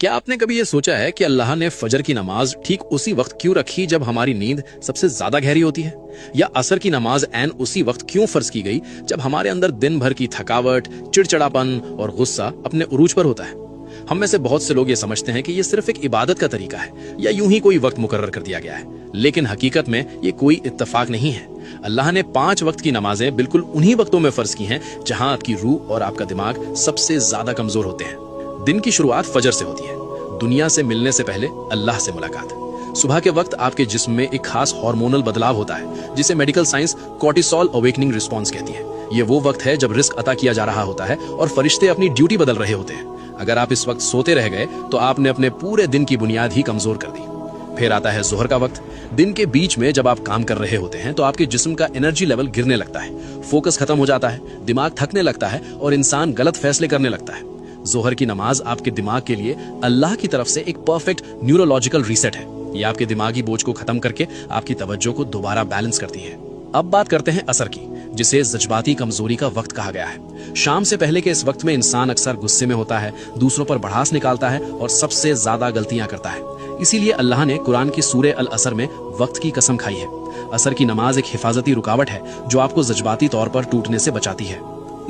क्या आपने कभी ये सोचा है कि अल्लाह ने फजर की नमाज ठीक उसी वक्त क्यों रखी जब हमारी नींद सबसे ज्यादा गहरी होती है, या असर की नमाज ऐन उसी वक्त क्यों फर्ज की गई जब हमारे अंदर दिन भर की थकावट, चिड़चिड़ापन और गुस्सा अपने उरूज पर होता है। हम में से बहुत से लोग ये समझते हैं कि ये सिर्फ एक इबादत का तरीका है या यूं ही कोई वक्त मुकर्रर कर दिया गया है, लेकिन हकीकत में ये कोई इत्तेफाक नहीं है। अल्लाह ने 5 वक्त की नमाजें बिल्कुल उन्हीं वक्तों में फर्ज की हैं जहां आपकी रूह और आपका दिमाग सबसे ज्यादा कमजोर होते हैं। दिन की शुरुआत फजर से होती है, दुनिया से मिलने से पहले अल्लाह से मुलाकात। सुबह के वक्त आपके जिस्म में एक खास हार्मोनल बदलाव होता है जिसे medical science cortisol awakening response कहती है। ये वो वक्त है जब रिस्क अता किया जा रहा होता है और फरिश्ते अपनी ड्यूटी बदल रहे होते हैं। अगर आप इस वक्त सोते रह गए तो आपने अपने पूरे दिन की बुनियाद ही कमजोर कर दी। फिर आता है जोहर का वक्त। दिन के बीच में जब आप काम कर रहे होते हैं तो आपके जिस्म का एनर्जी लेवल गिरने लगता है, फोकस खत्म हो जाता है, दिमाग थकने लगता है और इंसान गलत फैसले करने लगता है। जोहर की नमाज आपके दिमाग के लिए अल्लाह की तरफ से एक परफेक्ट न्यूरोलॉजिकल रीसेट है। ये आपके दिमागी बोझ को खत्म करके आपकी तवज्जो को दोबारा बैलेंस करती है। अब बात करते हैं असर की, जिसे जज्बाती कमजोरी का वक्त कहा गया है। शाम से पहले के इस वक्त में इंसान अक्सर गुस्से में होता है, दूसरों पर भड़ास निकालता है और सबसे ज्यादा गलतियां करता है। इसीलिए अल्लाह ने कुरान की सूरे अल असर में वक्त की कसम खाई है। असर की नमाज एक हिफाजती रुकावट है जो आपको जज्बाती तौर पर टूटने से बचाती है।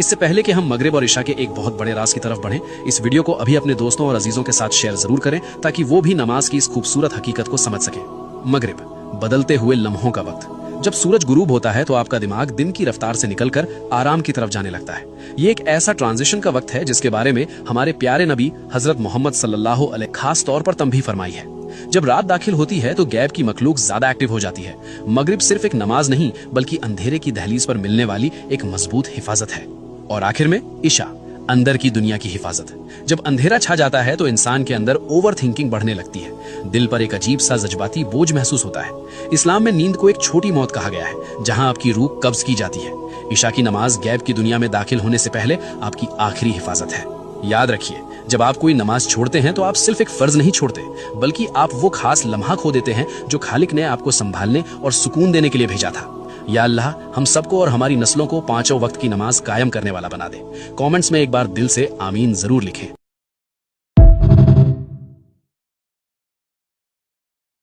इससे पहले कि हम मगरिब और इशा के एक बहुत बड़े राज की तरफ बढ़ें, इस वीडियो को अभी अपने दोस्तों और अजीजों के साथ शेयर जरूर करें ताकि वो भी नमाज की इस खूबसूरत हकीकत को समझ सकें। मगरिब, बदलते हुए लम्हों का वक्त। जब सूरज गुरूब होता है तो आपका दिमाग दिन की रफ्तार से निकलकर आराम की तरफ जाने लगता है। ये एक ऐसा ट्रांजिशन का वक्त है जिसके बारे में हमारे प्यारे नबी हजरत मोहम्मद सल्लल्लाहु अलैहि खास तौर पर तंबीह फरमाई है। जब रात दाखिल होती है तो गैब की मखलूक ज्यादा एक्टिव हो जाती है। मगरिब सिर्फ एक नमाज नहीं बल्कि अंधेरे की दहलीज पर मिलने वाली एक मजबूत हिफाजत है। और आखिर में इशा, अंदर की दुनिया की हिफाजत। जब अंधेरा छा जाता है तो इंसान के अंदर ओवर थिंकिंग बढ़ने लगती है, दिल पर एक अजीब सा जज्बाती बोझ महसूस होता है। इस्लाम में नींद को एक छोटी मौत कहा गया है जहां आपकी रूह कब्ज की जाती है। इशा की नमाज गैब की दुनिया में दाखिल होने से पहले आपकी आखिरी हिफाजत है। याद रखिए, जब आप कोई नमाज छोड़ते हैं तो आप सिर्फ एक फर्ज नहीं छोड़ते बल्कि आप वो खास लम्हा खो देते हैं जो खालिक ने आपको संभालने और सुकून देने के लिए भेजा था। या अल्लाह हम सबको और हमारी नस्लों को 5 वक्त की नमाज कायम करने वाला बना दे। कमेंट्स में एक बार दिल से आमीन जरूर लिखें।